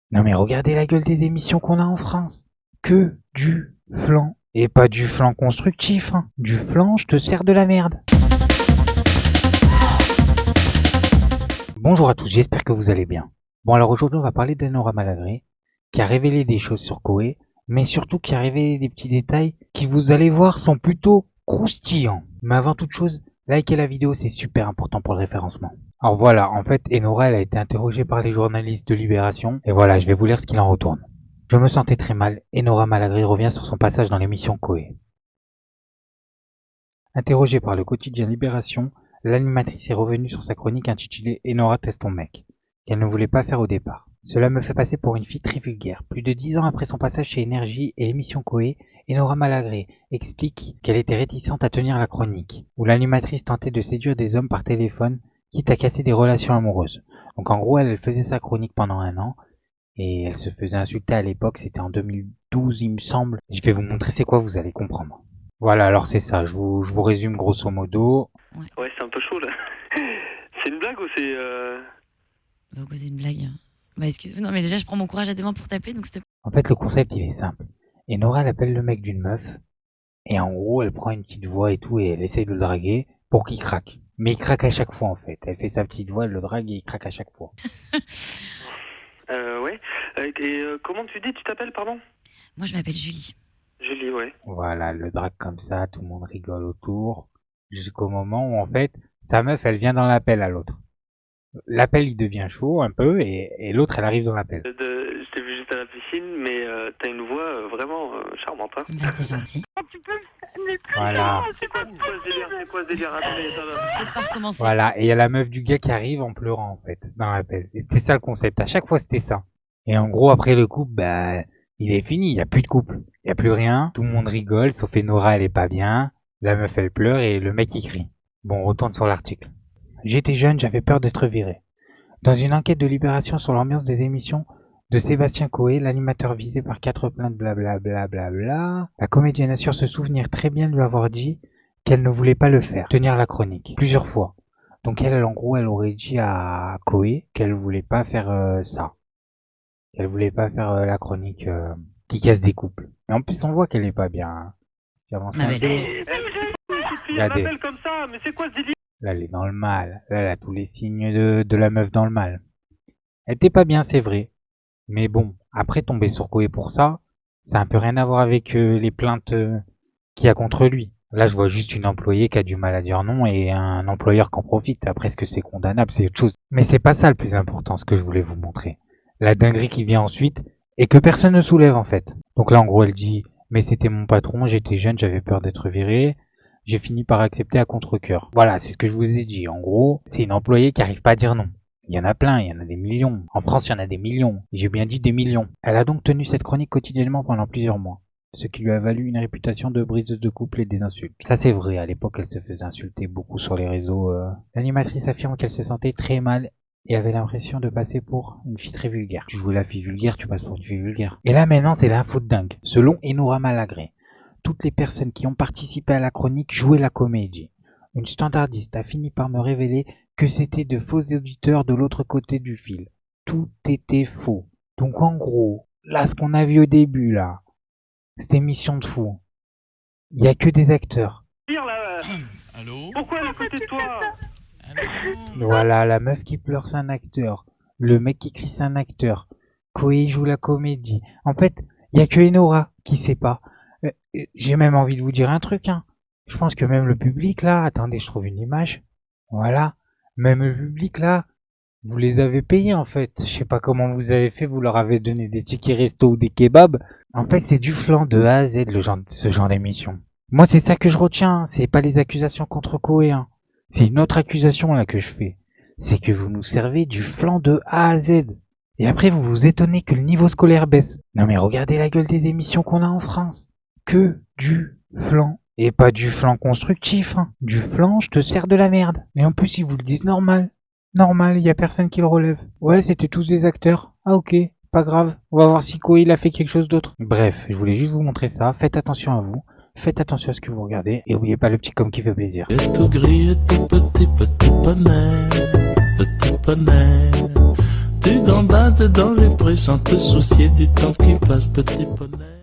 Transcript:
Non mais regardez la gueule des émissions qu'on a en France. Que du flan. Et pas du flan constructif, hein. Du flan, je te sers de la merde. Bonjour à tous, j'espère que vous allez bien. Bon alors aujourd'hui on va parler d'Enora Malagré, qui a révélé des choses sur Koé, mais surtout qui a révélé des petits détails qui, vous allez voir, sont plutôt croustillants. Mais avant toute chose, likez la vidéo, c'est super important pour le référencement. Alors voilà, en fait, Enora elle a été interrogée par les journalistes de Libération, et voilà, je vais vous lire ce qu'il en retourne. Je me sentais très mal, Enora Malagré revient sur son passage dans l'émission Koé. Interrogée par le quotidien Libération, l'animatrice est revenue sur sa chronique intitulée Enora teste ton mec, qu'elle ne voulait pas faire au départ. Cela me fait passer pour une fille très vulgaire. Plus de 10 ans après son passage chez Énergie et l'émission Koé, Enora Malagré explique qu'elle était réticente à tenir la chronique, où l'animatrice tentait de séduire des hommes par téléphone, quitte à casser des relations amoureuses. Donc en gros, elle faisait sa chronique pendant un an, et elle se faisait insulter à l'époque, c'était en 2012 il me semble. Je vais vous montrer c'est quoi, vous allez comprendre. Voilà, alors c'est ça, je vous résume grosso modo. Ouais, c'est un peu chaud là. C'est une blague ou c'est... Pourquoi c'est une blague? Bah excuse-moi, non mais déjà je prends mon courage à deux mains pour t'appeler, donc c'était... En fait, le concept il est simple. Et Nora elle appelle le mec d'une meuf, et en gros elle prend une petite voix et tout, et elle essaye de le draguer pour qu'il craque. Mais il craque à chaque fois en fait. Elle fait sa petite voix, elle le drague et il craque à chaque fois. Ouais. Comment tu dis, tu t'appelles, pardon? Moi je m'appelle Julie. Julie, ouais. Voilà, elle le drague comme ça, tout le monde rigole autour. Jusqu'au moment où en fait, sa meuf elle vient dans l'appel à l'autre. L'appel il devient chaud un peu, et l'autre elle arrive dans l'appel. Je t'ai vu juste à la piscine, mais t'as une voix vraiment charmante, hein. Bah c'est gentil. Tu peux mais plus Voilà. c'est quoi ce délire Attendez, ça va. Peut-être pas recommencer. Voilà, et il y a la meuf du gars qui arrive en pleurant en fait, dans l'appel. Et c'était ça le concept, à chaque fois c'était ça. Et en gros après le couple, bah, il est fini, il n'y a plus de couple. Il n'y a plus rien, tout le monde rigole, sauf Enora elle est pas bien, la meuf elle pleure et le mec il crie. Bon, on retourne sur l'article. J'étais jeune, j'avais peur d'être viré. Dans une enquête de Libération sur l'ambiance des émissions de Sébastien Koé, l'animateur visé par 4 plaintes blablabla, la comédienne assure se souvenir très bien de lui avoir dit qu'elle ne voulait pas le faire, tenir la chronique, plusieurs fois. Donc elle en gros, elle aurait dit à Koé qu'elle voulait pas faire ça. Qu'elle voulait pas faire la chronique qui casse des couples. Mais en plus, on voit qu'elle est pas bien. Hein. J'avance un peu. Regardez. Comme ça, mais c'est quoi ce délire? Là, elle est dans le mal. Là, elle a tous les signes de la meuf dans le mal. Elle était pas bien, c'est vrai. Mais bon, après tomber sur Koé pour ça, ça a un peu rien à voir avec les plaintes qu'il y a contre lui. Là, je vois juste une employée qui a du mal à dire non et un employeur qui en profite. Après, est-ce que c'est condamnable? C'est autre chose. Mais c'est pas ça le plus important, ce que je voulais vous montrer. La dinguerie qui vient ensuite et que personne ne soulève en fait. Donc là, en gros, elle dit « Mais c'était mon patron, j'étais jeune, j'avais peur d'être viré. J'ai fini par accepter à contre-cœur. » Voilà, c'est ce que je vous ai dit. En gros, c'est une employée qui arrive pas à dire non. Il y en a plein, il y en a des millions. En France, il y en a des millions. J'ai bien dit des millions. Elle a donc tenu cette chronique quotidiennement pendant plusieurs mois, ce qui lui a valu une réputation de briseuse de couple et des insultes. Ça c'est vrai, à l'époque elle se faisait insulter beaucoup sur les réseaux. L'animatrice affirme qu'elle se sentait très mal et avait l'impression de passer pour une fille très vulgaire. Tu joues la fille vulgaire, tu passes pour une fille vulgaire. Et là maintenant c'est l'info de dingue. Selon Enora Malagré, toutes les personnes qui ont participé à la chronique jouaient la comédie. Une standardiste a fini par me révéler que c'était de faux auditeurs de l'autre côté du fil. Tout était faux. Donc en gros, là ce qu'on a vu au début là, cette émission de fou, il y a que des acteurs. Allô? Pourquoi elle est à côté de toi? Voilà, la meuf qui pleure c'est un acteur, le mec qui crie c'est un acteur, Koé joue la comédie. En fait, il y a que Enora qui sait pas. J'ai même envie de vous dire un truc, hein. Je pense que même le public là, attendez, je trouve une image. Voilà. Même le public là, vous les avez payés en fait. Je sais pas comment vous avez fait, vous leur avez donné des tickets resto ou des kebabs. En fait, c'est du flan de A à Z ce genre d'émission. Moi, c'est ça que je retiens, hein. C'est pas les accusations contre Koé. Hein. C'est une autre accusation là que je fais. C'est que vous nous servez du flan de A à Z. Et après, vous vous étonnez que le niveau scolaire baisse. Non mais regardez la gueule des émissions qu'on a en France. Que du flan. Et pas du flan constructif, hein. Du flan, je te sers de la merde. Et en plus, ils vous le disent normal. Normal, y a personne qui le relève. Ouais, c'était tous des acteurs. Ah ok, pas grave. On va voir si Koé il a fait quelque chose d'autre. Bref, je voulais juste vous montrer ça. Faites attention à vous. Faites attention à ce que vous regardez. Et n'oubliez pas le petit com qui fait plaisir. Et tout gris et tout petit, petit poney, Tu gambades dans les prés sans te soucier du temps qui passe, petit poney.